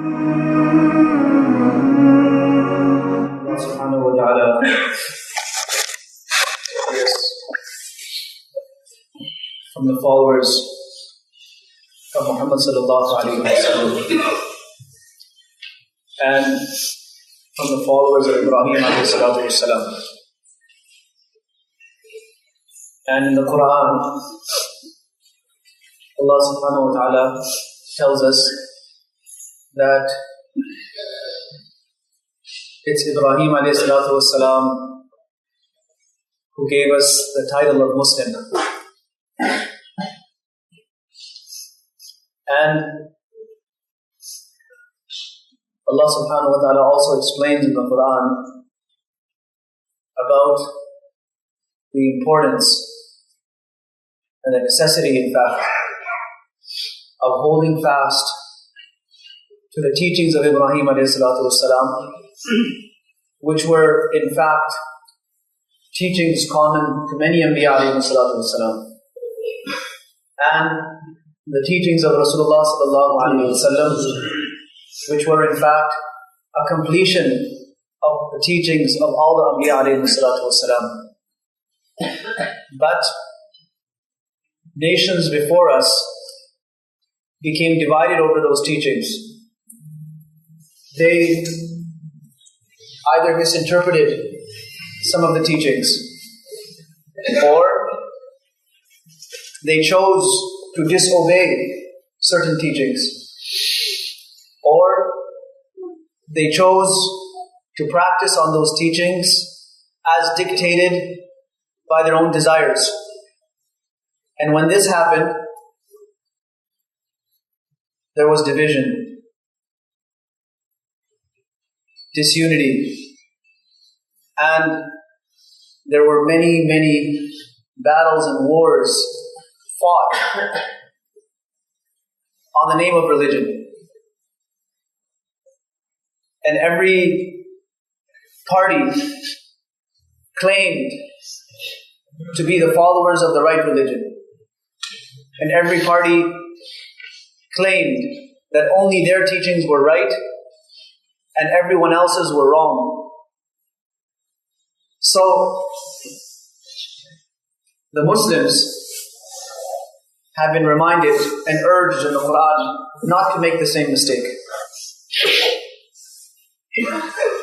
Allah subhanahu wa ta'ala is from the followers of Muhammad sallallahu alayhi wa sallam and from the followers of Ibrahim alayhi salatu wa salam. And in the Quran, Allah subhanahu wa ta'ala tells us that it's Ibrahim alayhi salatu wa salam who gave us the title of Muslim. And Allah subhanahu wa ta'ala also explains in the Quran about the importance and the necessity, in fact, of holding fast to the teachings of Ibrahim alayhi salatu wasalam, which were, in fact, teachings common to many Anbiya alayhi salatu wasalam, and the teachings of Rasulullah sallallahu alayhi wasallam, which were, in fact, a completion of the teachings of all the Anbiya alayhi salatu wasalam. But nations before us became divided over those teachings. They either misinterpreted some of the teachings, or they chose to disobey certain teachings, or they chose to practice on those teachings as dictated by their own desires. And when this happened, there was division, disunity, and there were many, many battles and wars fought on the name of religion. And every party claimed to be the followers of the right religion. And every party claimed that only their teachings were right and everyone else's were wrong. So, the Muslims have been reminded and urged in the Quran not to make the same mistake.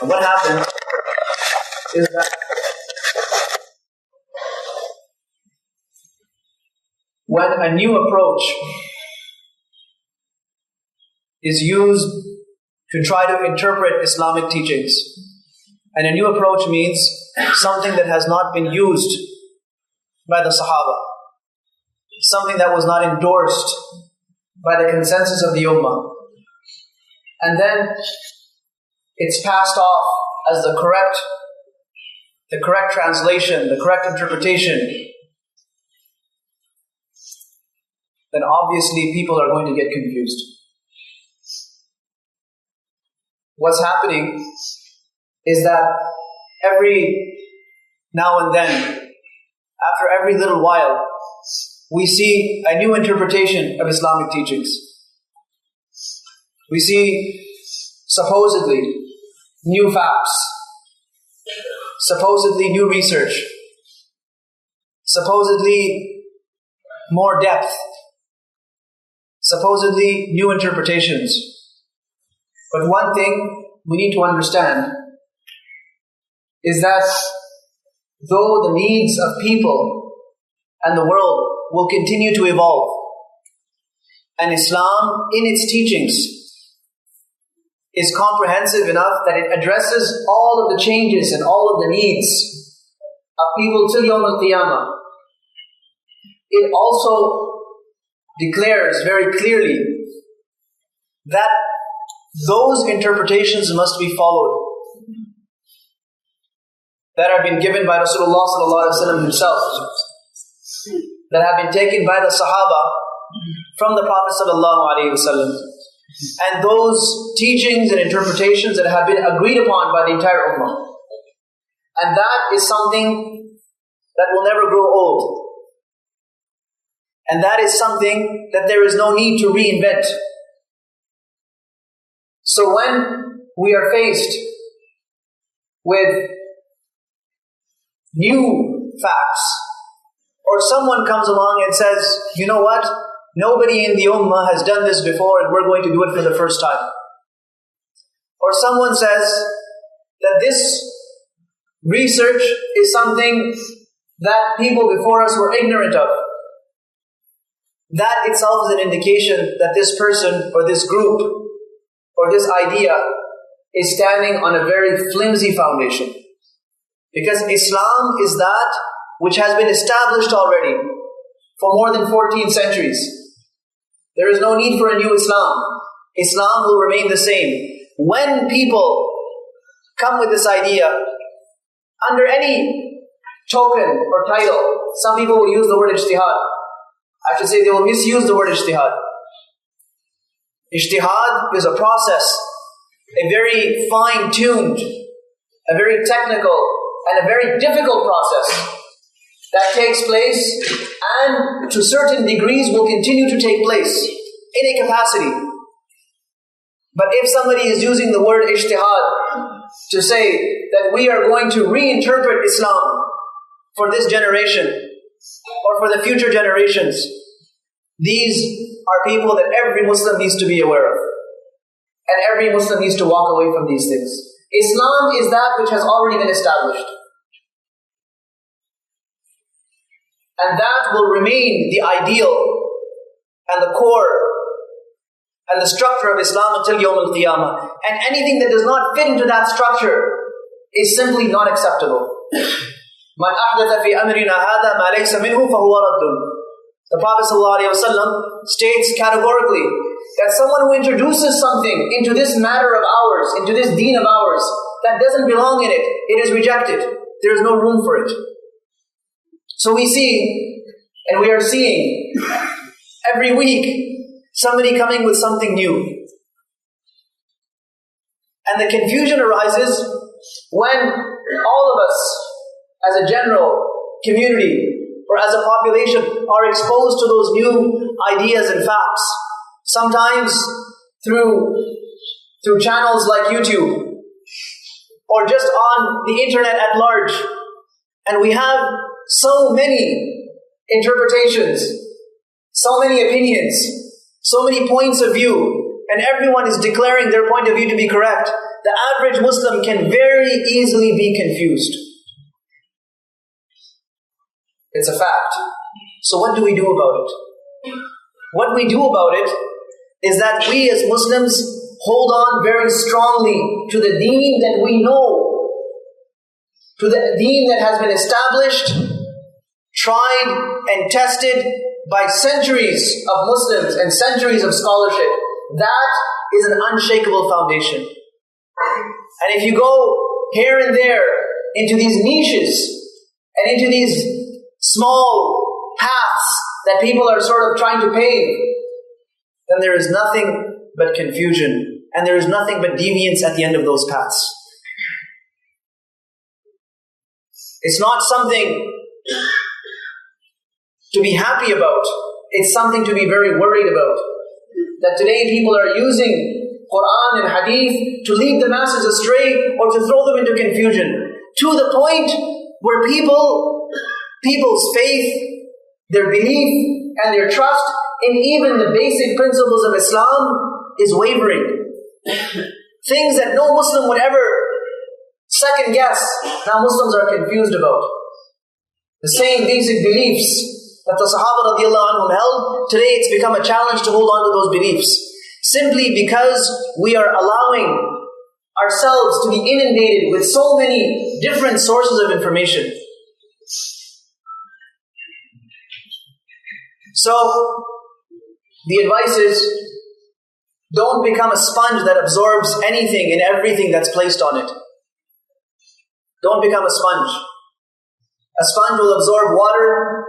And what happened is that when a new approach is used to try to interpret Islamic teachings, and a new approach means something that has not been used by the Sahaba, something that was not endorsed by the consensus of the Ummah, and then it's passed off as the correct translation, the correct interpretation, then obviously people are going to get confused. What's happening is that every now and then, after every little while, we see a new interpretation of Islamic teachings. We see supposedly new facts, supposedly new research, supposedly more depth, supposedly new interpretations. But one thing we need to understand is that though the needs of people and the world will continue to evolve, and Islam in its teachings is comprehensive enough that it addresses all of the changes and all of the needs of people till Yawm al-Qiyamah, it also declares very clearly that those interpretations must be followed that have been given by Rasulullah sallallahu alaihi wasallam himself, that have been taken by the Sahaba from the Prophet sallallahu alaihi wasallam, and those teachings and interpretations that have been agreed upon by the entire Ummah. And that is something that will never grow old. And that is something that there is no need to reinvent. So when we are faced with new facts, or someone comes along and says, you know what, nobody in the ummah has done this before and we're going to do it for the first time. Or someone says that this research is something that people before us were ignorant of. That itself is an indication that this person or this group or this idea is standing on a very flimsy foundation. Because Islam is that which has been established already for more than 14 centuries. There is no need for a new Islam. Islam will remain the same. When people come with this idea, under any token or title, some people will use the word ijtihad. I should say they will misuse the word ijtihad. Ijtihad is a process, a very fine-tuned, a very technical, and a very difficult process that takes place and to certain degrees will continue to take place in a capacity. But if somebody is using the word ijtihad to say that we are going to reinterpret Islam for this generation or for the future generations, these are people that every Muslim needs to be aware of. And every Muslim needs to walk away from these things. Islam is that which has already been established. And that will remain the ideal and the core and the structure of Islam until Yawm al-Qiyamah. And anything that does not fit into that structure is simply not acceptable. مَنْ أَحْدَثَ فِي أَمْرِنَا هَذَا مَا لَيْسَ مِنْهُ فَهُوَ رَدٌّ. The Prophet ﷺ states categorically that someone who introduces something into this matter of ours, into this deen of ours, that doesn't belong in it, it is rejected. There is no room for it. So we see, and we are seeing, every week, somebody coming with something new. And the confusion arises when all of us, as a general community, or as a population, are exposed to those new ideas and facts. Sometimes through channels like YouTube, or just on the internet at large. And we have so many interpretations, so many opinions, so many points of view, and everyone is declaring their point of view to be correct. The average Muslim can very easily be confused. It's a fact. So what do we do about it? What we do about it is that we as Muslims hold on very strongly to the deen that we know, to the deen that has been established, tried and tested by centuries of Muslims and centuries of scholarship. That is an unshakable foundation. And if you go here and there into these niches and into these small paths that people are sort of trying to pave, then there is nothing but confusion and there is nothing but deviance at the end of those paths. It's not something to be happy about. It's something to be very worried about. That today people are using Quran and Hadith to lead the masses astray or to throw them into confusion. To the point where people's faith, their belief and their trust in even the basic principles of Islam is wavering. Things that no Muslim would ever second guess, now Muslims are confused about. The same basic beliefs that the Sahaba radiallahu anhum held, today it's become a challenge to hold on to those beliefs. Simply because we are allowing ourselves to be inundated with so many different sources of information. So, the advice is, don't become a sponge that absorbs anything and everything that's placed on it. Don't become a sponge. A sponge will absorb water,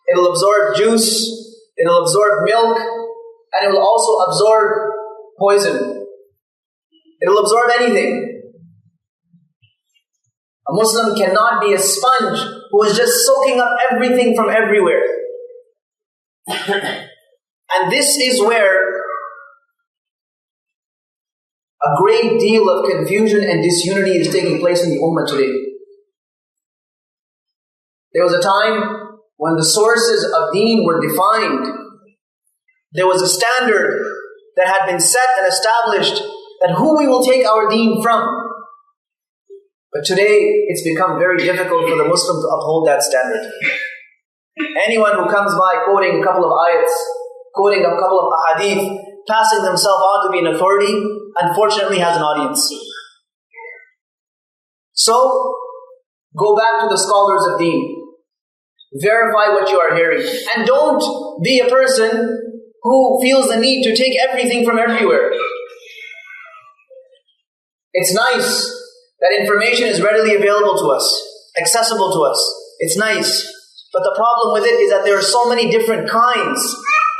it will absorb juice, it will absorb milk, and it will also absorb poison. It will absorb anything. A Muslim cannot be a sponge who is just soaking up everything from everywhere. And this is where A great deal of confusion and disunity is taking place in the ummah today. There was a time when the sources of deen were defined. There was a standard that had been set and established that who we will take our deen from. But today, it's become very difficult for the Muslim to uphold that standard. Anyone who comes by quoting a couple of ayats, quoting a couple of ahadith, passing themselves on to be an authority, unfortunately has an audience. So, go back to the scholars of deen. Verify what you are hearing. And don't be a person who feels the need to take everything from everywhere. It's nice that information is readily available to us, accessible to us. It's nice. But the problem with it is that there are so many different kinds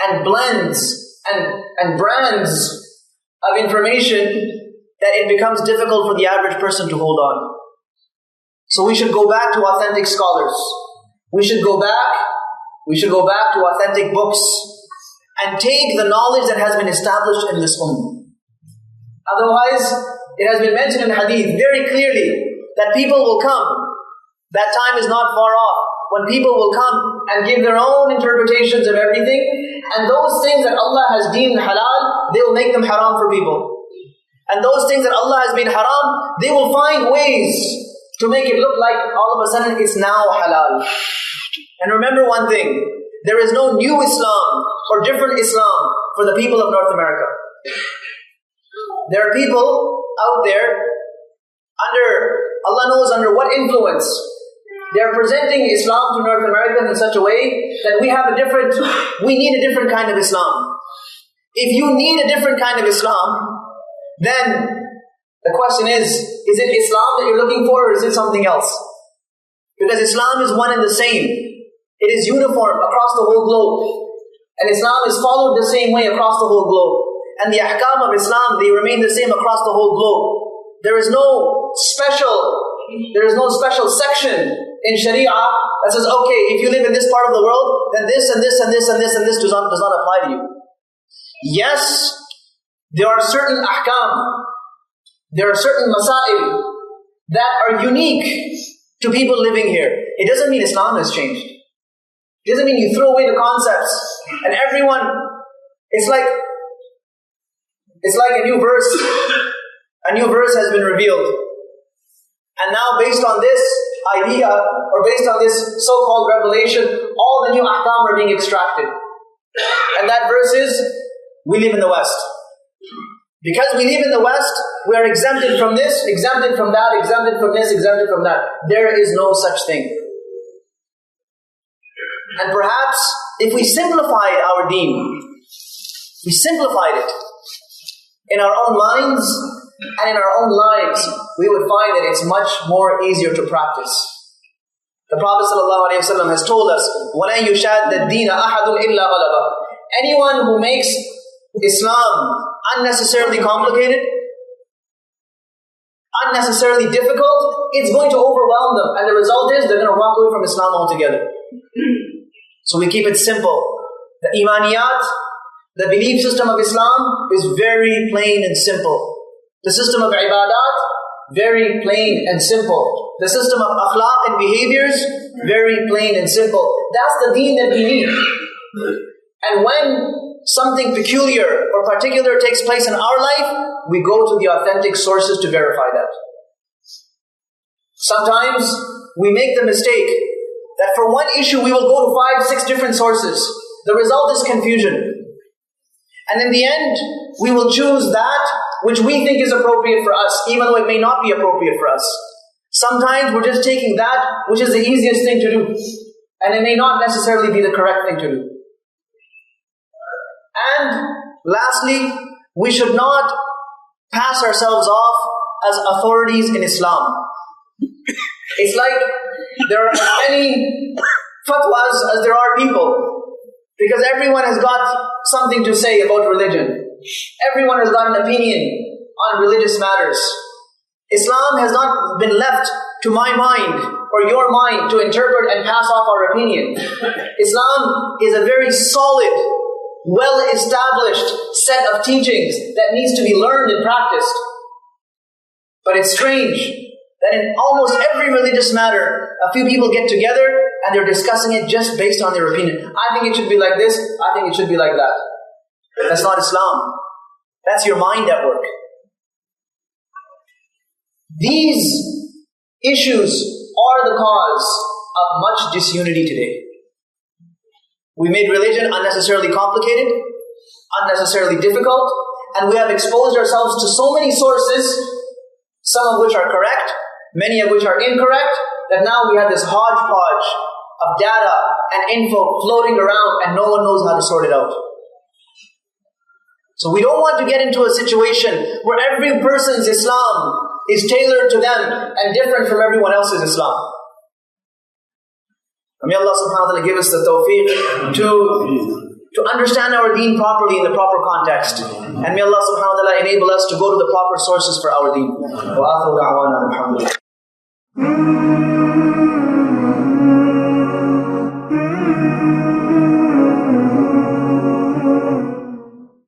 and blends and brands of information that it becomes difficult for the average person to hold on. So we should go back to authentic scholars. We should go back to authentic books and take the knowledge that has been established in this ummah. Otherwise, it has been mentioned in hadith very clearly that people will come. That time is not far off when people will come and give their own interpretations of everything, and those things that Allah has deemed halal, they will make them haram for people. And those things that Allah has made haram, they will find ways to make it look like all of a sudden it's now halal. And remember one thing, there is no new Islam or different Islam for the people of North America. There are people out there Allah knows under what influence. They are presenting Islam to North Americans in such a way that we need a different kind of Islam. If you need a different kind of Islam, then the question is it Islam that you're looking for, or is it something else? Because Islam is one and the same. It is uniform across the whole globe. And Islam is followed the same way across the whole globe. And the ahkam of Islam, they remain the same across the whole globe. There is no special section in Sharia that says, okay, if you live in this part of the world, then this and this and this and this and this does not apply to you. Yes, there are certain ahkam, there are certain masail that are unique to people living here. It doesn't mean Islam has changed. It doesn't mean you throw away the concepts and everyone, it's like a new verse has been revealed. And now based on this idea, or based on this so-called revelation, all the new ahkam are being extracted. And that verse is, we live in the West. Because we live in the West, we are exempted from this, exempted from that, exempted from this, exempted from that. There is no such thing. And perhaps, if we simplified our deen, we simplified it in our own minds and in our own lives, we would find that it's much more easier to practice. The Prophet ﷺ has told us, وَلَنْ يُشَادَّ الدِّينَ أَحَدٌ إِلَّا غَلَبَهُ. Anyone who makes Islam unnecessarily complicated, unnecessarily difficult, it's going to overwhelm them. And the result is they're going to walk away from Islam altogether. So we keep it simple. The imaniyat, the belief system of Islam is very plain and simple. The system of ibadat, very plain and simple. The system of akhlaq and behaviors, very plain and simple. That's the deen that we need. And when something peculiar or particular takes place in our life, we go to the authentic sources to verify that. Sometimes we make the mistake that for one issue we will go to 5, 6 different sources. The result is confusion. And in the end, we will choose that which we think is appropriate for us, even though it may not be appropriate for us. Sometimes we're just taking that which is the easiest thing to do, and it may not necessarily be the correct thing to do. And lastly, we should not pass ourselves off as authorities in Islam. It's like there are as many fatwas as there are people. Because everyone has got something to say about religion. Everyone has got an opinion on religious matters. Islam has not been left to my mind or your mind to interpret and pass off our opinion. Islam is a very solid, well-established set of teachings that needs to be learned and practiced. But it's strange that in almost every religious matter, a few people get together and they're discussing it just based on their opinion. I think it should be like this, I think it should be like that. That's not Islam. That's your mind at work. These issues are the cause of much disunity today. We made religion unnecessarily complicated, unnecessarily difficult, and we have exposed ourselves to so many sources, some of which are correct, many of which are incorrect, that now we have this hodgepodge of data and info floating around and no one knows how to sort it out. So we don't want to get into a situation where every person's Islam is tailored to them and different from everyone else's Islam. And may Allah subhanahu wa ta'ala give us the tawfiq to understand our deen properly in the proper context. And may Allah subhanahu wa ta'ala enable us to go to the proper sources for our deen. Wa akhiru da'wana.